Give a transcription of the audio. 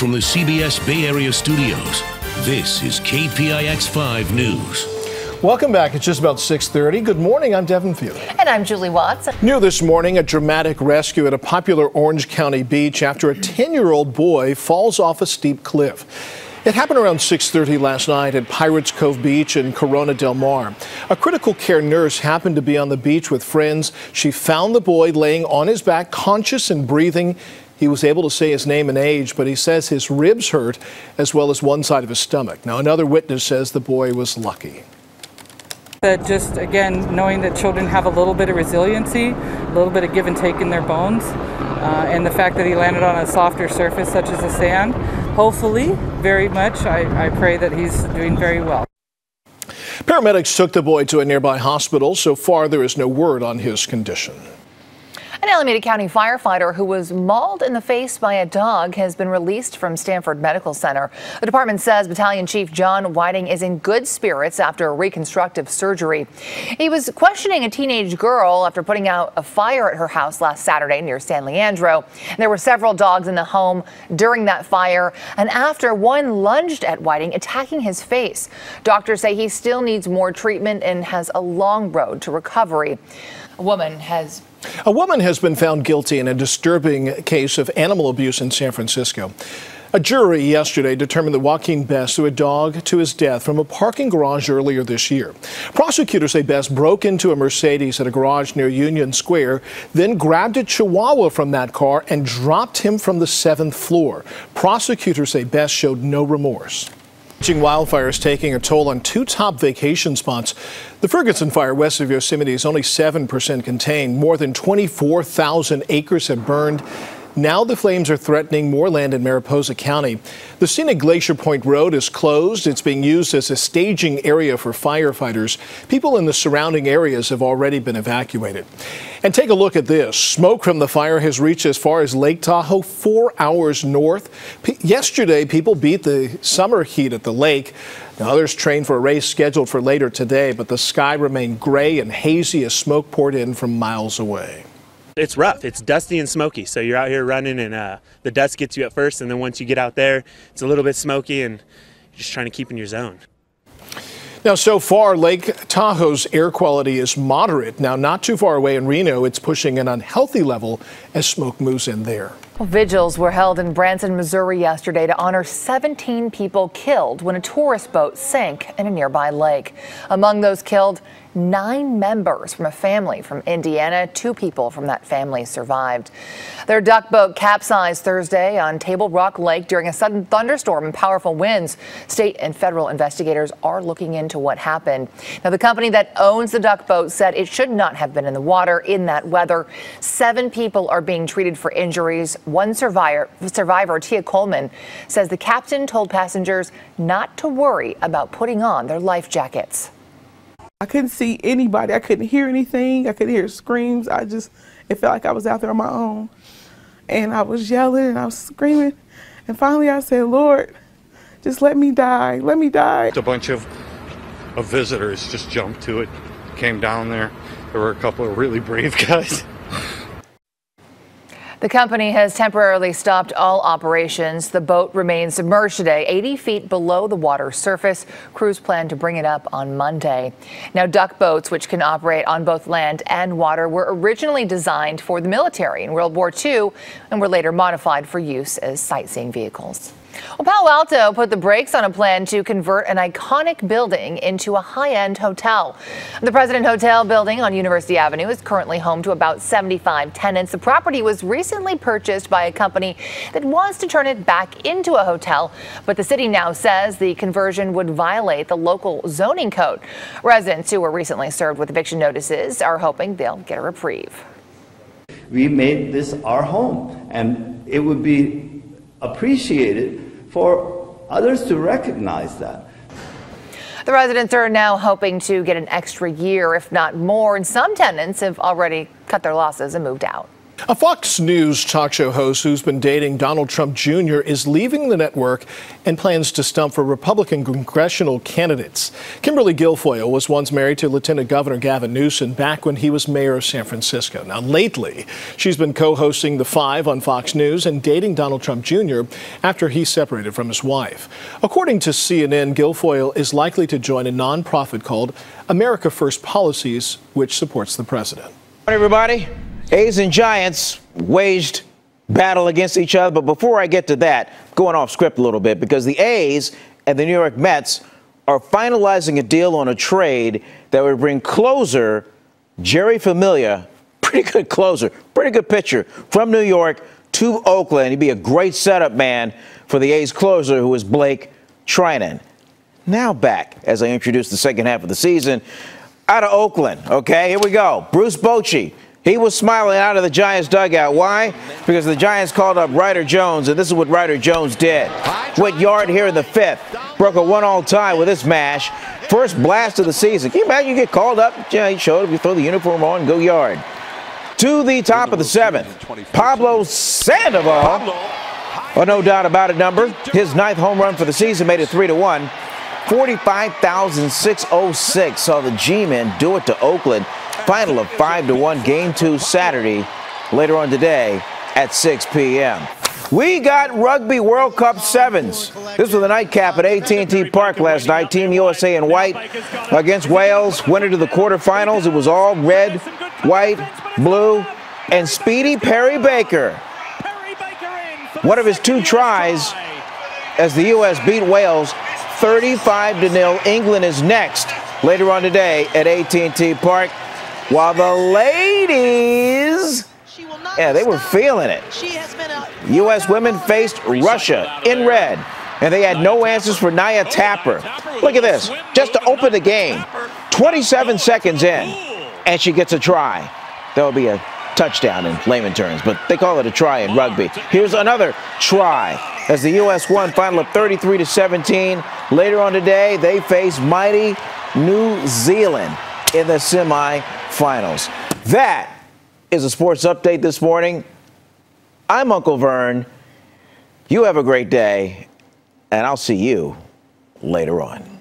from the CBS Bay Area studios, this is KPIX 5 News. Welcome back. It's just about 6:30. Good morning. I'm Devin Fehely. And I'm Julie Watts. New this morning, a dramatic rescue at a popular Orange County beach after a 10-year-old boy falls off a steep cliff. It happened around 6:30 last night at Pirates Cove Beach in Corona Del Mar. A critical care nurse happened to be on the beach with friends. She found the boy laying on his back, conscious and breathing. He was able to say his name and age, but he says his ribs hurt as well as one side of his stomach. Now, another witness says the boy was lucky. That just, again, knowing that children have a little bit of resiliency, a little bit of give and take in their bones, and the fact that he landed on a softer surface such as the sand, hopefully, very much, I pray that he's doing very well. Paramedics took the boy to a nearby hospital. So far, there is no word on his condition. An Alameda County firefighter who was mauled in the face by a dog has been released from Stanford Medical Center. The department says Battalion Chief John Whiting is in good spirits after a reconstructive surgery. He was questioning a teenage girl after putting out a fire at her house last Saturday near San Leandro. There were several dogs in the home during that fire, and after one lunged at Whiting, attacking his face. Doctors say he still needs more treatment and has a long road to recovery. A woman has been found guilty in a disturbing case of animal abuse in San Francisco. A jury yesterday determined that Joaquin Best threw a dog to his death from a parking garage earlier this year. Prosecutors say Best broke into a Mercedes at a garage near Union Square, then grabbed a Chihuahua from that car and dropped him from the 7th floor. Prosecutors say Best showed no remorse. Wildfires taking a toll on two top vacation spots. The Ferguson fire west of Yosemite is only 7% contained. More than 24,000 acres have burned. Now the flames are threatening more land in Mariposa County. The scenic Glacier Point Road is closed. It's being used as a staging area for firefighters. People in the surrounding areas have already been evacuated. And take a look at this. Smoke from the fire has reached as far as Lake Tahoe, 4 hours north. Yesterday, people beat the summer heat at the lake. Now, others trained for a race scheduled for later today, but the sky remained gray and hazy as smoke poured in from miles away. It's rough. It's dusty and smoky. So you're out here running and the dust gets you at first. And then once you get out there, it's a little bit smoky and you're just trying to keep in your zone. Now, so far, Lake Tahoe's air quality is moderate. Now, not too far away in Reno, it's pushing an unhealthy level as smoke moves in there. Vigils were held in Branson, Missouri yesterday to honor 17 people killed when a tourist boat sank in a nearby lake. Among those killed, 9 members from a family from Indiana. 2 people from that family survived. Their duck boat capsized Thursday on Table Rock Lake during a sudden thunderstorm and powerful winds. State and federal investigators are looking into what happened. Now, the company that owns the duck boat said it should not have been in the water in that weather. 7 people are being treated for injuries. One survivor, Tia Coleman, says the captain told passengers not to worry about putting on their life jackets. I couldn't see anybody. I couldn't hear anything. I could hear screams. It felt like I was out there on my own. And I was yelling and I was screaming. And finally I said, Lord, just let me die. Let me die. A bunch of visitors just jumped to it, came down there. There were a couple of really brave guys. The company has temporarily stopped all operations. The boat remains submerged today, 80 feet below the water's surface. Crews plan to bring it up on Monday. Now, duck boats, which can operate on both land and water, were originally designed for the military in World War II and were later modified for use as sightseeing vehicles. Well, Palo Alto put the brakes on a plan to convert an iconic building into a high-end hotel. The President Hotel building on University Avenue is currently home to about 75 tenants. The property was recently purchased by a company that wants to turn it back into a hotel, but the city now says the conversion would violate the local zoning code. Residents who were recently served with eviction notices are hoping they'll get a reprieve. We made this our home, and it would be appreciated for others to recognize that. The residents are now hoping to get an extra year, if not more, and some tenants have already cut their losses and moved out. A Fox News talk show host who's been dating Donald Trump Jr. is leaving the network and plans to stump for Republican congressional candidates. Kimberly Guilfoyle was once married to Lieutenant Governor Gavin Newsom back when he was mayor of San Francisco. Now, lately, she's been co-hosting The Five on Fox News and dating Donald Trump Jr. after he separated from his wife. According to CNN, Guilfoyle is likely to join a nonprofit called America First Policies, which supports the president. Hi, everybody. A's and Giants waged battle against each other. But before I get to that, going off script a little bit, because the A's and the New York Mets are finalizing a deal on a trade that would bring closer Jerry Familia, pretty good closer, pretty good pitcher, from New York to Oakland. He'd be a great setup man for the A's closer, who is Blake Trinan. Now back, as I introduce the second half of the season, out of Oakland. Okay, here we go. Bruce Bochy. He was smiling out of the Giants dugout. Why? Because the Giants called up Ryder Jones, and this is what Ryder Jones did. Went yard here in the fifth. Broke a 1-all tie with this mash. First blast of the season. Can you imagine you get called up? Yeah, he showed up. You throw the uniform on and go yard. To the top of the seventh, Pablo Sandoval. Oh, no doubt about it number. His ninth home run for the season made it 3-1. 45,606 saw the G-men do it to Oakland. Final of 5-1, Game 2 Saturday, later on today at 6 p.m. We got Rugby World Cup sevens. This was the nightcap at AT&T Park last night. Team USA in white against Wales. Went into the quarterfinals. It was all red, white, blue, and Speedy Perry Baker. One of his two tries as the U.S. beat Wales 35-0. England is next later on today at AT&T Park. While the ladies, yeah, they were feeling it. U.S. women faced Russia in red, and they had no answers for Nia Tapper. Look at this, just to open the game, 27 seconds in, and she gets a try. That would be a touchdown in layman terms, but they call it a try in rugby. Here's another try as the U.S. won, final of 33-17. Later on today, they face mighty New Zealand in the semifinals. That is a sports update this morning. I'm Uncle Vern. You have a great day, and I'll see you later on.